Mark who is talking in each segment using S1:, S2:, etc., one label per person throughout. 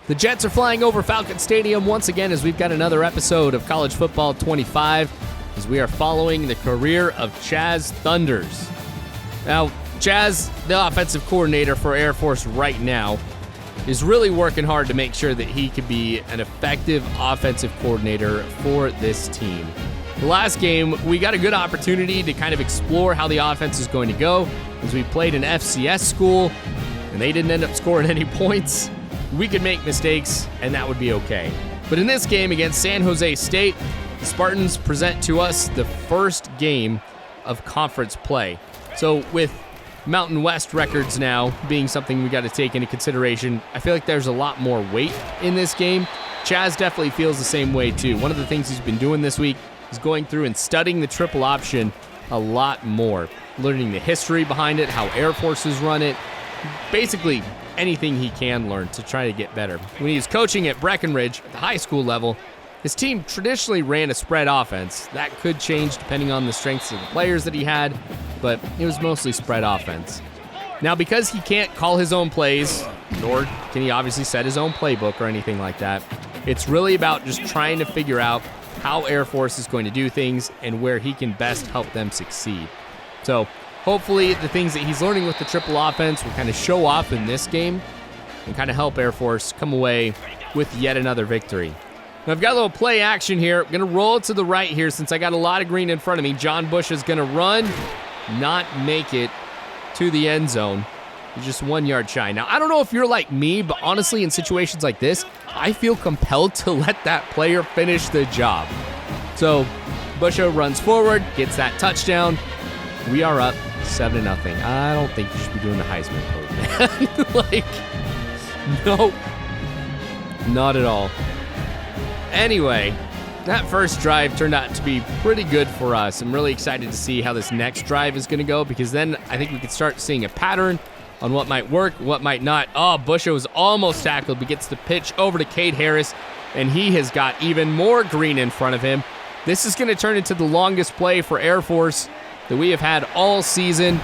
S1: The Jets are flying over Falcon Stadium once again as we've got another episode of College Football 25 as we are following the career of Chaz Thunders. Now, Chaz, the offensive coordinator for Air Force right now, is really working hard to make sure that he can be an effective offensive coordinator for this team. The last game, we got a good opportunity to kind of explore how the offense is going to go as we played an FCS school and they didn't end up scoring any points. We could make mistakes, and that would be okay. But in this game against San Jose State, the Spartans present to us the first game of conference play. So with Mountain West records now being something we got to take into consideration, I feel like there's a lot more weight in this game. Chaz definitely feels the same way too. One of the things he's been doing this week is going through and studying the triple option a lot more, learning the history behind it, how Air Forces run it, basically anything he can learn to try to get better. When he was coaching at Breckenridge at the high school level, his team traditionally ran a spread offense. That could change depending on the strengths of the players that he had, but it was mostly spread offense. Now, because he can't call his own plays, nor can he obviously set his own playbook or anything like that, it's really about just trying to figure out how Air Force is going to do things and where he can best help them succeed. So hopefully the things that he's learning with the triple offense will kind of show off in this game and kind of help Air Force come away with yet another victory. Now I've got a little play action here. I'm going to roll it to the right here since I got a lot of green in front of me. John Bush is going to run, not make it to the end zone. He's just 1 yard shy. Now, I don't know if you're like me, but honestly, in situations like this, I feel compelled to let that player finish the job. So Busho runs forward, gets that touchdown. We are up 7-0. I don't think you should be doing the Heisman pose, man. Like, nope. Not at all. Anyway, that first drive turned out to be pretty good for us. I'm really excited to see how this next drive is going to go because then I think we could start seeing a pattern on what might work, what might not. Oh, Busho was almost tackled, but gets the pitch over to Cade Harris, and he has got even more green in front of him. This is going to turn into the longest play for Air Force that we have had all season,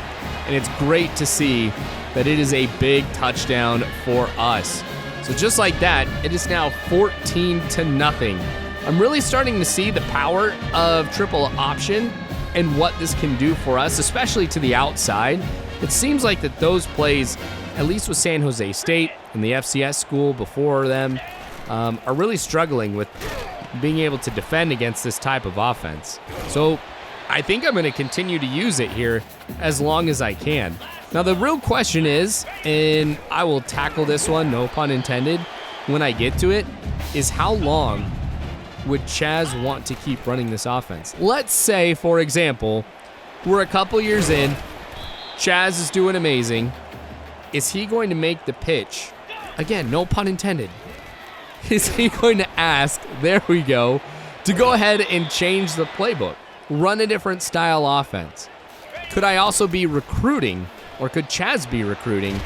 S1: and it's great to see that it is a big touchdown for us. So just like that, it is now 14-0. I'm really starting to see the power of triple option and what this can do for us, especially to the outside. It seems like that those plays, at least with San Jose State and the FCS school before them, are really struggling with being able to defend against this type of offense. So I think I'm going to continue to use it here as long as I can. Now the real question is, and I will tackle this one, no pun intended, when I get to it, is how long would Chaz want to keep running this offense? Let's say, for example, we're a couple years in, Chaz is doing amazing. Is he going to make the pitch? Again, no pun intended. Is he going to ask, there we go, to go ahead and change the playbook? Run a different style offense? Could I also be recruiting, or could Chaz be recruiting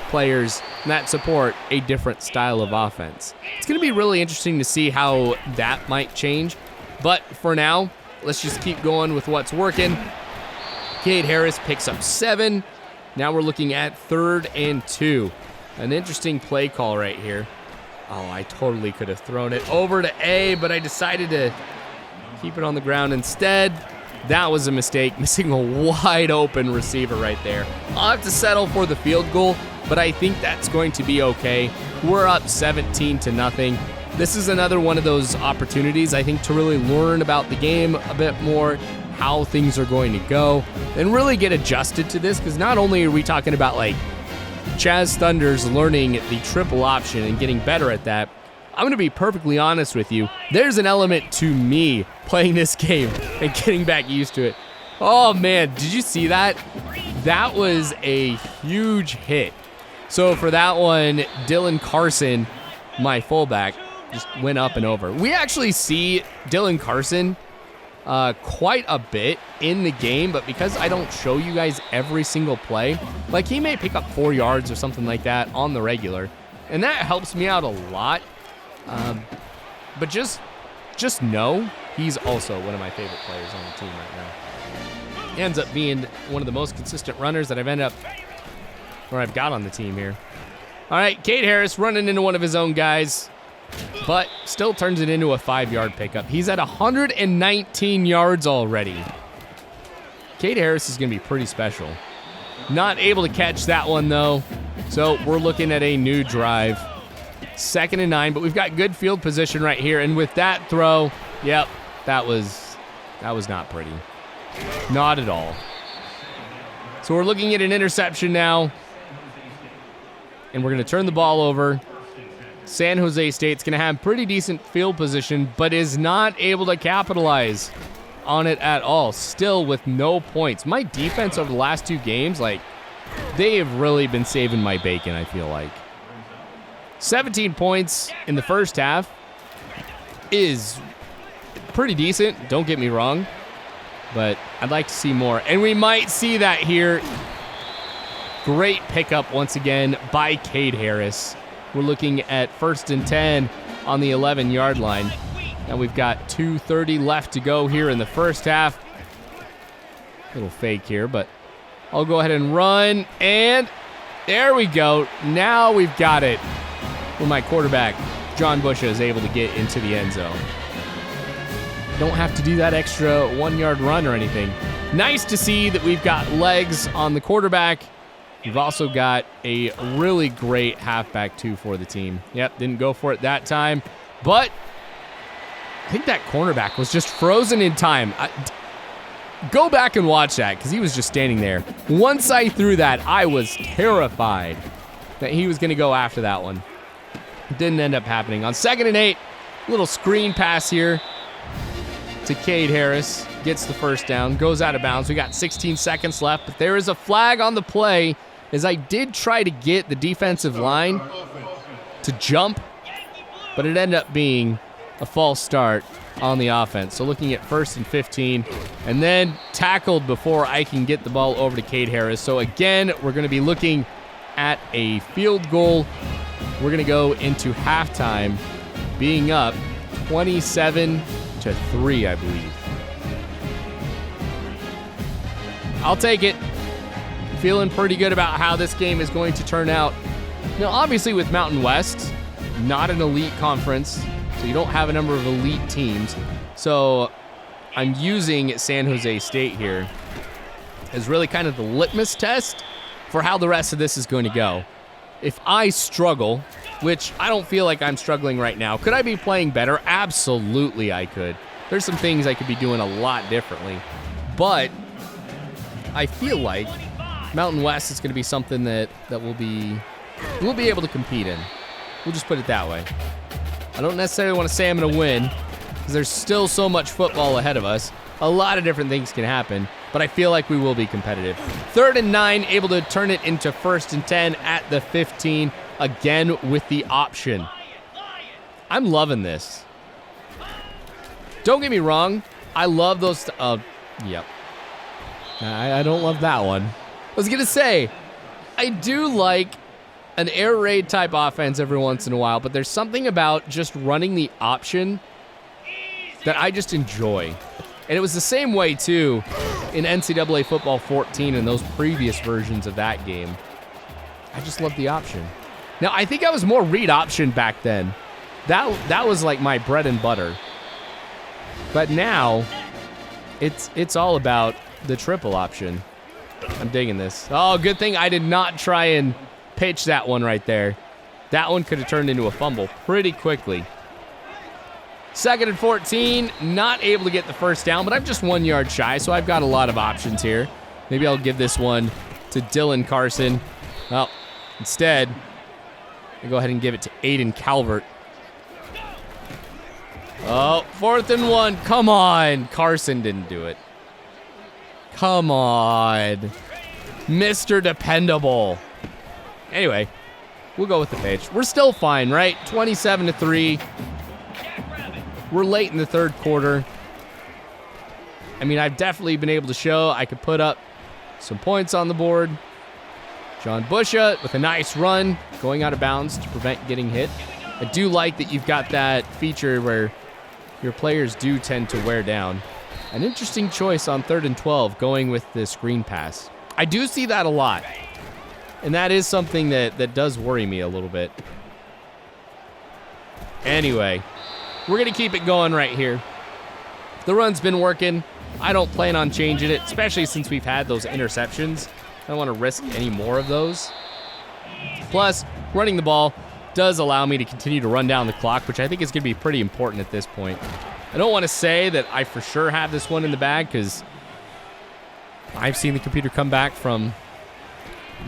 S1: players that support a different style of offense? It's going to be really interesting to see how that might change. But for now, let's just keep going with what's working. Cade Harris picks up 7. Now we're looking at 3rd and 2. An interesting play call right here. Oh, I totally could have thrown it over to A, but I decided to keep it on the ground instead. That was a mistake, missing a wide open receiver right there. I'll have to settle for the field goal, but I think that's going to be okay. We're up 17-0. This is another one of those opportunities, I think, to really learn about the game a bit more, how things are going to go, and really get adjusted to this, because not only are we talking about like Chaz Thunders learning the triple option and getting better at that, I'm going to be perfectly honest with you, there's an element to me playing this game and getting back used to it. Oh man, did you see that? That was a huge hit. So for that one, Dylan Carson, my fullback, just went up and over. We actually see Dylan Carson quite a bit in the game, but because I don't show you guys every single play, like he may pick up 4 yards or something like that on the regular, and that helps me out a lot. But just know he's also one of my favorite players on the team right now. He ends up being one of the most consistent runners that I've got on the team here. All right, Cade Harris running into one of his own guys, but still turns it into a 5-yard pickup. He's at 119 yards already. Cade Harris is going to be pretty special. Not able to catch that one, though, so we're looking at a new drive. 2nd and 9, but we've got good field position right here, and with that throw, yep, that was not pretty. Not at all. So we're looking at an interception now, and we're going to turn the ball over. San Jose State's going to have pretty decent field position, but is not able to capitalize on it at all. Still with no points. My defense over the last 2 games, like, they have really been saving my bacon, I feel like. 17 points in the first half is pretty decent, don't get me wrong, but I'd like to see more. And we might see that here. Great pickup once again by Cade Harris. We're looking at 1st and 10 on the 11-yard line. And we've got 2:30 left to go here in the first half. Little fake here, but I'll go ahead and run. And there we go. Now we've got it. When my quarterback, John Busha, is able to get into the end zone. Don't have to do that extra 1-yard run or anything. Nice to see that we've got legs on the quarterback. We've also got a really great halfback, too, for the team. Yep, didn't go for it that time. But I think that cornerback was just frozen in time. Go back and watch that, because he was just standing there. Once I threw that, I was terrified that he was going to go after that one. Didn't end up happening. On 2nd and 8, little screen pass here to Cade Harris. Gets the first down, goes out of bounds. We got 16 seconds left, but there is a flag on the play as I did try to get the defensive line to jump, but it ended up being a false start on the offense. So looking at 1st and 15, and then tackled before I can get the ball over to Cade Harris. So again, we're going to be looking at a field goal. We're going to go into halftime being up 27-3, I believe. I'll take it. Feeling pretty good about how this game is going to turn out. Now, obviously with Mountain West, not an elite conference, so you don't have a number of elite teams. So I'm using San Jose State here as really kind of the litmus test for how the rest of this is going to go. If I struggle, which I don't feel like I'm struggling right now, could I be playing better? Absolutely I could. There's some things I could be doing a lot differently. But I feel like Mountain West is going to be something that we'll be able to compete in. We'll just put it that way. I don't necessarily want to say I'm going to win, because there's still so much football ahead of us. A lot of different things can happen, but I feel like we will be competitive. 3rd and 9, able to turn it into 1st and 10 at the 15, again with the option. I'm loving this. Don't get me wrong, I love those. Yep. I don't love that one. I was going to say, I do like an air raid type offense every once in a while, but there's something about just running the option that I just enjoy. And it was the same way, too, in NCAA Football 14 and those previous versions of that game. I just love the option. Now, I think I was more read option back then. That was like my bread and butter. But now, it's all about the triple option. I'm digging this. Oh, good thing I did not try and pitch that one right there. That one could have turned into a fumble pretty quickly. 2nd and 14, not able to get the first down, but I'm just 1 yard shy, so I've got a lot of options here. Maybe I'll give this one to Dylan Carson. Well, instead, I'll go ahead and give it to Aiden Calvert. Oh, 4th and 1. Come on. Carson didn't do it. Come on. Mr. Dependable. Anyway, we'll go with the pitch. We're still fine, right? 27-3. We're late in the 3rd quarter. I mean, I've definitely been able to show I could put up some points on the board. John Busha with a nice run, going out of bounds to prevent getting hit. I do like that you've got that feature where your players do tend to wear down. An interesting choice on 3rd and 12, going with the screen pass. I do see that a lot. And that is something that does worry me a little bit. Anyway, we're going to keep it going right here. The run's been working. I don't plan on changing it, especially since we've had those interceptions. I don't want to risk any more of those. Plus, running the ball does allow me to continue to run down the clock, which I think is going to be pretty important at this point. I don't want to say that I for sure have this one in the bag because I've seen the computer come back from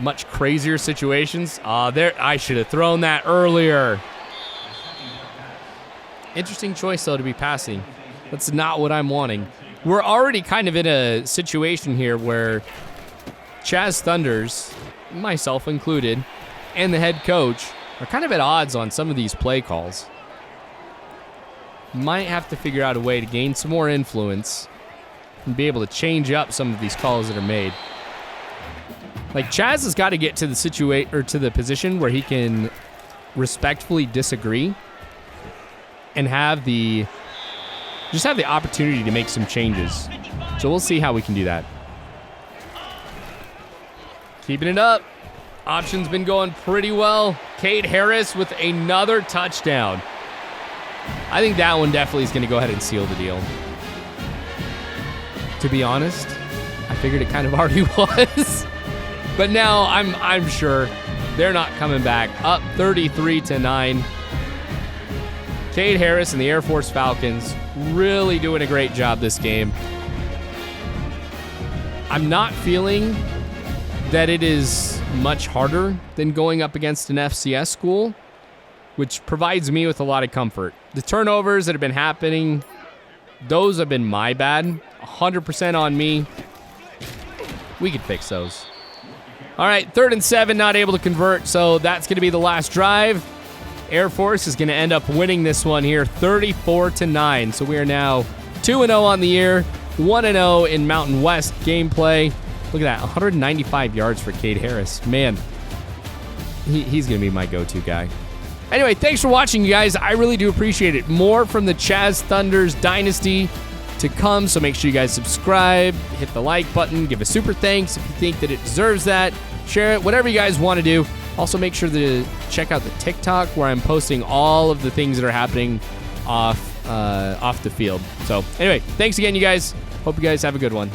S1: much crazier situations. I should have thrown that earlier. Interesting choice, though, to be passing. That's not what I'm wanting. We're already kind of in a situation here where Chaz Thunders, myself included, and the head coach are kind of at odds on some of these play calls. Might have to figure out a way to gain some more influence and be able to change up some of these calls that are made. Like, Chaz has got to get to the to the position where he can respectfully disagree and have the opportunity to make some changes. So we'll see how we can do that. Keeping it up. Option's been going pretty well. Cade Harris with another touchdown. I think that one definitely is going to go ahead and seal the deal. To be honest, I figured it kind of already was. But now I'm sure they're not coming back. Up 33-9. Cade Harris and the Air Force Falcons really doing a great job this game. I'm not feeling that it is much harder than going up against an FCS school, which provides me with a lot of comfort. The turnovers that have been happening, those have been my bad. 100% on me. We could fix those. All right, 3rd and 7, not able to convert, so that's going to be the last drive. Air Force is going to end up winning this one here, 34-9. So we are now 2-0 on the year, 1-0 in Mountain West gameplay. Look at that, 195 yards for Cade Harris. Man, he's going to be my go-to guy. Anyway, thanks for watching, you guys. I really do appreciate it. More from the Chaz Thunders Dynasty to come, so make sure you guys subscribe, hit the like button, give a super thanks if you think that it deserves that, share it, whatever you guys want to do. Also, make sure to check out the TikTok where I'm posting all of the things that are happening off the field. So, anyway, thanks again, you guys. Hope you guys have a good one.